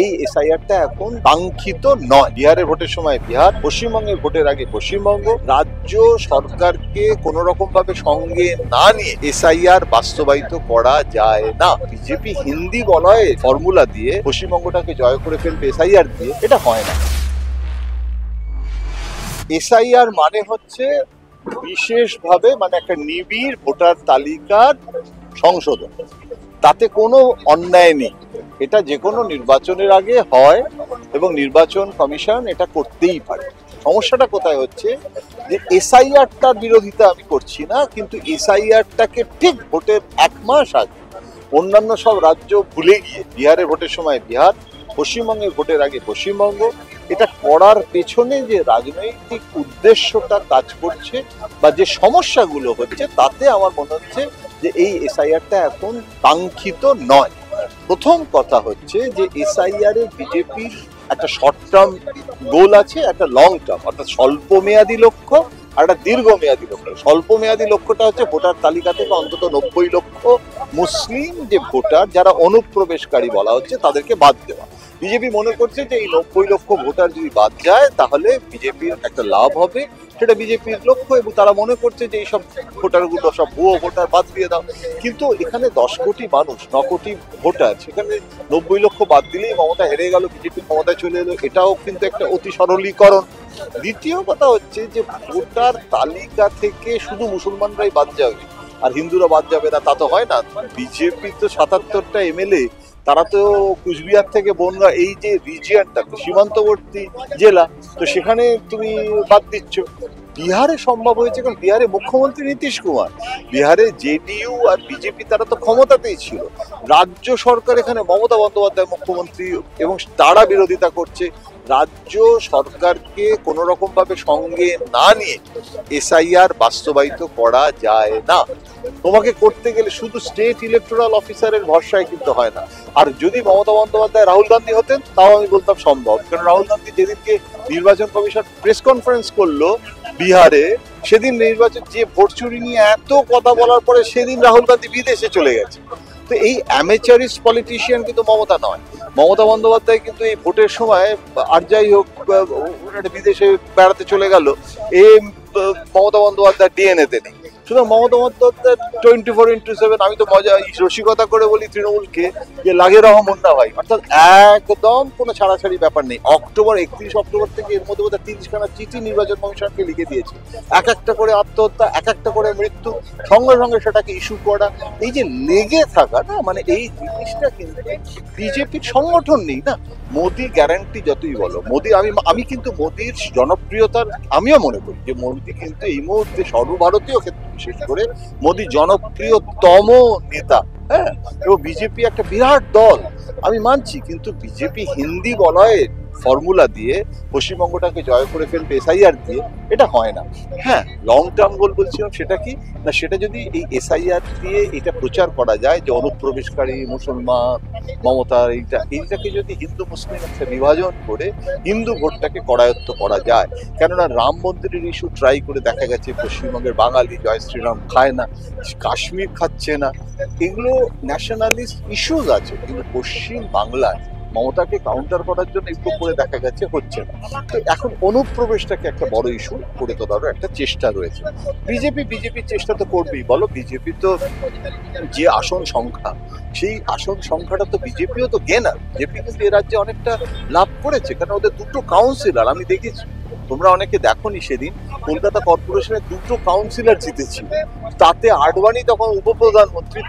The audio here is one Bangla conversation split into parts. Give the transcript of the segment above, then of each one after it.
এই এসআইআরটা এখন কাঙ্ক্ষিত নয়। বিহারের ভোটের সময় বিহার, পশ্চিমবঙ্গের ভোটের আগে পশ্চিমবঙ্গ। রাজ্য সরকারকে কোন রকম ভাবে সঙ্গে না নিয়ে এসআইআর বাস্তবায়িত করা যায় না। বিজেপি হিন্দি বলয়ে ফর্মুলা দিয়ে পশ্চিমবঙ্গটাকে জয় করে ফেলবে এসআইআর দিয়ে, এটা হয় না। এসআইআর মানে হচ্ছে বিশেষভাবে একটা নিবিড় ভোটার তালিকার সংশোধন। তাতে কোনো অন্যায় নেই, এটা যে কোনো নির্বাচনের আগে হয় এবং নির্বাচন কমিশন এটা করতেই পারে। সমস্যাটা কোথায় হচ্ছে যে এসআইআরটার বিরোধিতা আমি করছি না, কিন্তু এসআইআরটাকে ঠিক ভোটের 1 মাস আগে অন্যান্য সব রাজ্য ভুলে গিয়ে বিহারের ভোটের সময় বিহার, পশ্চিমবঙ্গের ভোটের আগে পশ্চিমবঙ্গ, এটা করার পেছনে যে রাজনৈতিক উদ্দেশ্যটা কাজ করছে বা যে সমস্যাগুলো হচ্ছে, তাতে আমার মনে হচ্ছে যে এই এসআইআরটা এখন কাঙ্ক্ষিত নয়। প্রথম কথা হচ্ছে যে এসআইআর এ বিজেপির একটা শর্ট টার্ম গোল আছে, একটা লং টার্ম, অর্থাৎ স্বল্প মেয়াদী লক্ষ্য আর একটা দীর্ঘমেয়াদী লক্ষ্য। স্বল্প মেয়াদী লক্ষ্যটা হচ্ছে ভোটার তালিকা থেকে অন্তত 90 লক্ষ মুসলিম যে ভোটার, যারা অনুপ্রবেশকারী বলা হচ্ছে, তাদেরকে বাদ দেওয়া। বিজেপি মনে করছে যে এই 90 লক্ষ ভোটার যদি বাদ যায় তাহলে বিজেপির একটা লাভ হবে, সেটা বিজেপির লক্ষ্য, এবং তারা মনে করছে যে এইসব ভোটারগুলো সব ভুয়ো ভোটার, বাদ দিয়ে দাও। কিন্তু এখানে 10 কোটি মানুষ, 9 কোটি ভোটার, সেখানে 90 লক্ষ বাদ দিলেই মমতা হেরে গেল, বিজেপি ক্ষমতায় চলে এলো, এটাও কিন্তু একটা অতি সরলীকরণ। দ্বিতীয় কথা হচ্ছে যে ভোটার তালিকা থেকে শুধু মুসলমানরাই বাদ যাবে আর হিন্দুরা বাদ যাবে না, তা তো হয় না। বিজেপি তো 77টা এমএলএ, তারা তো কুচবিহার থেকে বনগাঁ, এই যে রিজিয়নটা সীমান্তবর্তী জেলা, তো সেখানে তুমি বাদ দিচ্ছ। বিহারে সম্ভব হয়েছে কারণ বিহারে মুখ্যমন্ত্রী নীতিশ কুমার, বিহারে জেডিইউ আর বিজেপি তারা তো ক্ষমতাতেই ছিল। রাজ্য সরকার এখানে মমতা বন্দ্যোপাধ্যায় মুখ্যমন্ত্রী এবং তারা বিরোধিতা করছে। রাজ্য সরকারকে কোনো রকম ভাবে সঙ্গে না নিয়ে এসআইআর বাস্তবায়িত করা যায় না। তোমাকে করতে গেলে শুধু স্টেট ইলেকটোরাল অফিসারের ভরসায় কিন্তু হয় না। আর যদি মমতা বন্দ্যোপাধ্যায় রাহুল গান্ধী হতেন তাও আমি বলতাম সম্ভব, কারণ রাহুল গান্ধী যেদিনকে নির্বাচন কমিশন প্রেস কনফারেন্স করলো বিহারে, সেদিন নির্বাচন যে ভোট চুরি নিয়ে এত কথা বলার পরে সেদিন রাহুল গান্ধী বিদেশে চলে গেছে। তো এই অ্যামেচারিস্ট পলিটিশিয়ান কিন্তু মমতা নয়। মমতা বন্দ্যোপাধ্যায় কিন্তু এই ভোটের সময় আর যাই হোক বিদেশে বেড়াতে চলে গেল, এ মমতা বন্দ্যোপাধ্যায় ডিএনএতে নেই। সুতরাং মমতা বন্দ্যোপাধ্যায় 24x7, আমি তো রসিকতা করে বলি তৃণমূলকে যে লাগে রহমন না ভাই, অর্থাৎ একদম কোনো ছাড়াছাড়ি ব্যাপার নেই। 31 অক্টোবর থেকে এর মধ্যে 30খানা চিঠি নির্বাচন কমিশনকে লিখে দিয়েছে, একটা করে আত্মহত্যা, একটা করে মৃত্যু, সঙ্গে সঙ্গে সেটাকে ইস্যু করা। এই যে লেগে থাকা না, এই জিনিসটা কিন্তু বিজেপির সংগঠন নেই না। মোদি গ্যারান্টি যতই বলো, মোদি, আমি কিন্তু মোদির জনপ্রিয়তার, আমিও মনে করি যে মোদি কিন্তু এই মুহূর্তে সর্বভারতীয় ক্ষেত্রে বিশেষ করে মোদি জনপ্রিয়তম নেতা। হ্যাঁ, এবং বিজেপি একটা বিরাট দল, আমি মানছি, কিন্তু বিজেপি হিন্দি বলয়ে ফর্মুলা দিয়ে পশ্চিমবঙ্গটাকে জয় করে ফেলবে এসআইআর দিয়ে, এটা হয় না। হ্যাঁ, লং টার্ম গোল বলছিলাম, সেটা কি না, সেটা যদি এই এসআইআর দিয়ে এটা প্রচার করা যায় যে অনুপ্রবেশকারী মুসলমান মমতার এইটাকে যদি হিন্দু মুসলিম একটা বিভাজন করে হিন্দু ভোটটাকে করায়ত্ত করা যায়। কেননা রাম মন্দিরের ইস্যু ট্রাই করে দেখা গেছে পশ্চিমবঙ্গের বাঙালি জয় শ্রীরাম খায় না, কাশ্মীর খাচ্ছে না, এগুলো ন্যাশনালিস্ট ইস্যুজ আছে, কিন্তু পশ্চিম বাংলায় মমতাকে কাউন্টার করার জন্য একটু করে দেখা গেছে হচ্ছে না। তো এখন অনুপ্রবেশটাকে একটা বড় ইস্যু করে তোলারও একটা চেষ্টা রয়েছে। বিজেপির চেষ্টা তো করবেই, বলো, বিজেপি তো যে আসন সংখ্যা, সেই আসন সংখ্যাটা তো বিজেপিও তো গেনার। বিজেপি কিন্তু এ রাজ্যে অনেকটা লাভ করেছে, কারণ ওদের 2টো কাউন্সিলর, আমি দেখেছি, তোমরা অনেকে দেখোনি, সেদিন কলকাতা কর্পোরেশনের 2টো কাউন্সিলর জিতেছিল। তাতে আডবাণী তখন উপপ্রধানমন্ত্রী,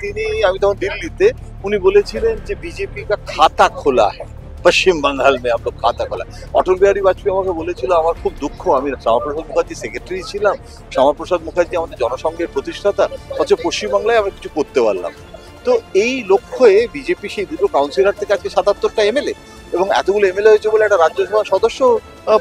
আমি তখন দিল্লিতে, উনি বলেছিলেন যে বিজেপি কা খাতা খোলা হ্যাঁ পশ্চিম বাংলাল মে আপ লোগ খাতা খোলা। অটল বিহারী বাজপেয়ী আমাকে বলেছিল, আমার খুব দুঃখ, আমি শ্যামাপ্রসাদ মুখার্জি সেক্রেটারি ছিলাম, শ্যামাপ্রসাদ মুখার্জি আমাদের জনসংঘের প্রতিষ্ঠাতা, অথচ পশ্চিমবাংলায় আমরা কিছু করতে পারলাম। তো এই লক্ষ্যে বিজেপি সেই 2টো কাউন্সিলর থেকে আজকে 77টা এমএলএ, এবং এতগুলো এমএলএ হয়েছে বলে একটা রাজ্যসভা সদস্য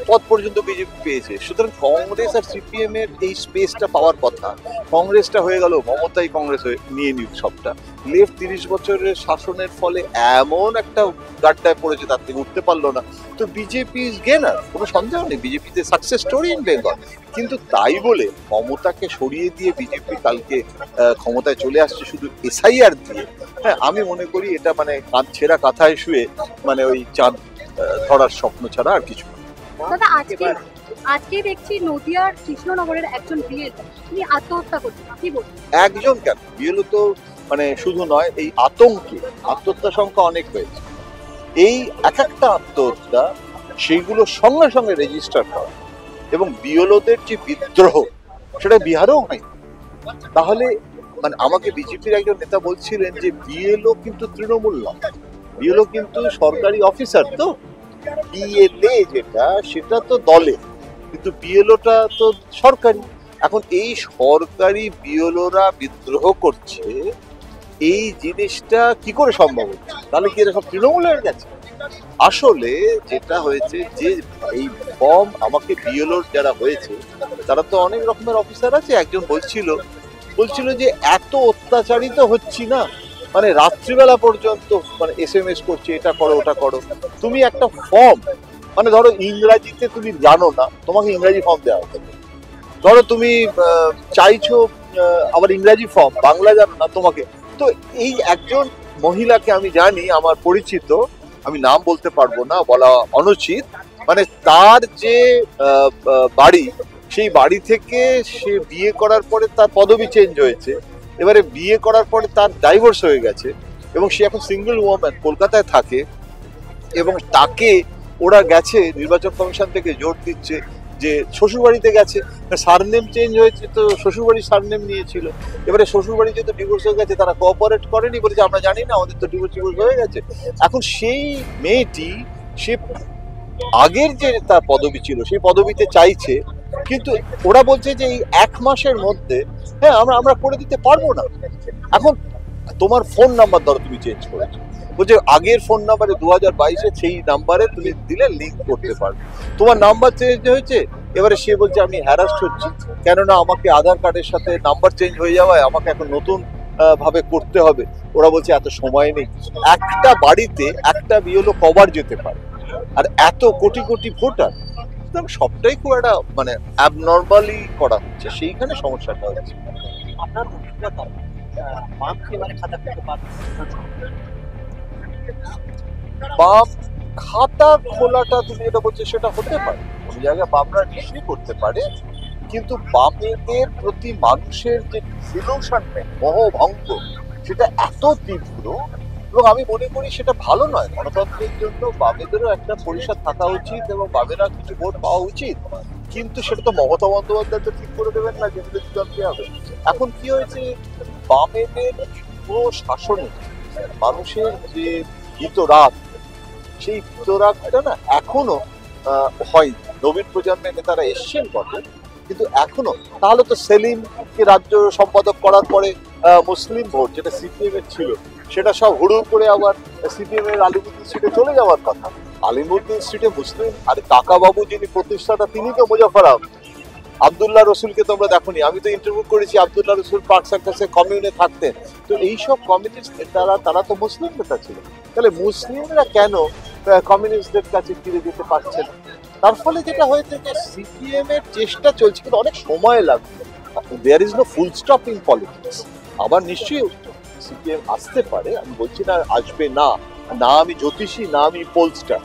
পদ পর্যন্ত বিজেপি পেয়েছে। সুতরাং কংগ্রেস আর সিপিএম এর এই স্পেসটা পাওয়ার কথা। কংগ্রেসটা হয়ে গেল মমতাই কংগ্রেস নিয়ে নিক সবটা, লেফট 30 বছরের শাসনের ফলে এমন একটা গাড্ডায় পড়েছে, তার থেকে উঠতে পারলো না। তো বিজেপি ইজ গেনার, কোনো সন্দেহ নেই, বিজেপিতে সাকসেস স্টোরি ইন বেঙ্গল। কিন্তু তাই বলে মমতাকে সরিয়ে দিয়ে বিজেপি কালকে ক্ষমতায় চলে আসছে শুধু এসআইআর দিয়ে, হ্যাঁ আমি মনে করি এটা মানে কাঁধ ছেঁড়া কাঁথায় শুয়ে মানে ওই চাঁদ ধরার স্বপ্ন ছাড়া আর কিছু না। দাদা আজকে দেখছি নদিয়ার কৃষ্ণনগরের একজন বিএল তিনি আত্মহত্যা করছেন, কি বলবেন? একজন কেন, বিএলও তো মানে শুধু নয়, এই আতঙ্কে আত্মহত্যা সংখ্যা অনেক হয়েছে। এই এক একটা আত্মহত্যা সেইগুলো সঙ্গে সঙ্গে রেজিস্টার করা এবং বিএলওদের যে বিদ্রোহ সেটা বিহারেও হয়। তাহলে মানে আমাকে বিজেপির একজন নেতা বলছিলেন যে বিএলও কিন্তু তৃণমূল নয়, বিএলও কিন্তু সরকারি অফিসার। তো বিএলএ যেটা সেটা তো দলে, কিন্তু বিএলওটা তো সরকারি। এখন এই সরকারি বিএলওরা বিদ্রোহ করছে, এই জিনিসটা কি করে সম্ভব হচ্ছে? তাহলে কি এরা সব তৃণমূলের গেছে? আসলে যেটা হয়েছে যে এই ফর্ম আমাকে বিএলওর যারা হয়েছে তারা তো অনেক রকমের অফিসার আছে। একজন বলছিল যে এত অত্যাচারিত হচ্ছি না, মানে রাত্রিবেলা পর্যন্ত মানে এসএমএস করছে, এটা করো ওটা করো। তুমি একটা ফর্ম মানে ধরো ইংরাজিতে তুমি জানো না, তোমাকে ইংরাজি ফর্ম দেওয়া হবে। ধরো তুমি চাইছো আবার ইংরাজি ফর্ম, বাংলা জানো না তোমাকে। তো এই একজন মহিলাকে আমি জানি, আমার পরিচিত, আমি নাম বলতে পারবো না, বলা অনুচিত, মানে তার যে বাড়ি, সেই বাড়ি থেকে সে বিয়ে করার পরে তার পদবি চেঞ্জ হয়েছে, এবারে বিয়ে করার পরে তার ডাইভোর্স হয়ে গেছে এবং সে এখন সিঙ্গেল ওম্যান, কলকাতায় থাকে। এবং তাকে ওরা গেছে নির্বাচন কমিশন থেকে জোর দিচ্ছে যে শ্বশুরবাড়িতে গেছে, সারনেম চেঞ্জ হয়েছে, তো শ্বশুরবাড়ির সারনেম নিয়েছিল। এবারে শ্বশুরবাড়ি যেহেতু ডিভোর্স হয়ে গেছে, তারা কোঅপারেট করেনি, বলেছে আমরা জানি না, আমাদের তো ডিভোর্স হয়ে গেছে। এখন সেই মেয়েটি সে আগের যে তার পদবি ছিল সেই পদবিতে চাইছে, কিন্তু ওরা বলছে যে এই 1 মাসের মধ্যে হ্যাঁ আমরা করে দিতে পারবো না। এখন তোমার ফোন নাম্বার ধরো তুমি চেঞ্জ করেছো, বলছে আগের ফোন নাম্বারে 2022-এ সেই নাম্বারে তুমি দিলে লিঙ্ক করতে পারবে, তোমার নাম্বার চেঞ্জ হয়েছে। এবারে সে বলছে আমি হ্যারাস্ট হচ্ছি, কেননা আমাকে আধার কার্ডের সাথে নাম্বার চেঞ্জ হয়ে যাওয়ায় আমাকে এখন নতুন ভাবে করতে হবে। ওরা বলছে এত সময় নেই। একটা বাড়িতে একটা বিএলও কবার যেতে পারে, আর এত কোটি কোটি ভোটার, সবটাই খুব একটা মানে অ্যাবনর্মালি করা হচ্ছে, সেইখানে সমস্যাটা হচ্ছে। আপনার অভিজ্ঞতা বাম এবারে খাতা খুলতে পারবে? বাম খাতা খোলাটা তুমি যেটা বলছো সেটা হতে পারে, কোন জায়গায় বামরা নিশ্চয়ই করতে পারে, কিন্তু বামেদের প্রতি মানুষের যে ডিসিলিউশনমেন্ট, মোহভঙ্গ, সেটা এত তীব্র এবং আমি মনে করি সেটা ভালো নয়। গণতন্ত্রের জন্য বামেদেরও একটা পরিষদ থাকা উচিত এবং বামেরা কিছু ভোট পাওয়া উচিত, কিন্তু সেটা তো মমতা বন্দ্যোপাধ্যায় তো ঠিক করে দেবেন না, যেগুলো দিতে হবে। এখন কি হয়েছে, বামেদের পুরো শাসনে মানুষের যে ভিতরাগ, সেই ভিতরাগটা না এখনো হয়। নবীন প্রজন্মের নেতারা এসছেন বটে, কিন্তু এখনো, তাহলে তো সেলিমকে রাজ্য সম্পাদক করার পরে মুসলিম ভোট যেটা সিপিএম এর ছিল সেটা সব হুড়ুর করে আবার সিপিএম এর আলিমুদ্দিন স্ট্রিটে চলে যাওয়ার কথা। আলিমুদ্দিন স্ট্রিটে মুসলিম, আর কাকাবাবু যিনি প্রতিষ্ঠাতা তিনি তো মুজাফফর আহমদ। আব্দুল্লাহ রসুলকে তোমরা দেখোনি, আমি তো ইন্টারভিউ করেছি, আব্দুল্লাহ রসুল পার্ক সার্কাসে কমিউনে থাকতেন। তো এইসব কমিউনিস্ট নেতারা তারা তো মুসলিম নেতা ছিল, তাহলে মুসলিমরা কেন কমিউনিস্টদের কাছে ফিরে যেতে পারছে না? তার ফলে যেটা হয়েছে যে সিপিএম এর চেষ্টা চলছে, কিন্তু অনেক সময় লাগবে। There is no full stop in politics. আবার নিশ্চয়ই সিপিএম আসতে পারে, আমি বলছি না আসবে না, না আমি জ্যোতিষী, না আমি পোলস্টার,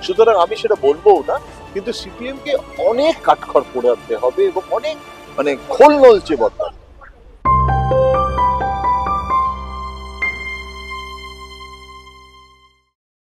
সুতরাং আমি সেটা বলবো না। কিন্তু সিপিএম কে অনেক কাঠখড় পোড়াতে হবে এবং অনেক মানে খোল নলচে বদলাতে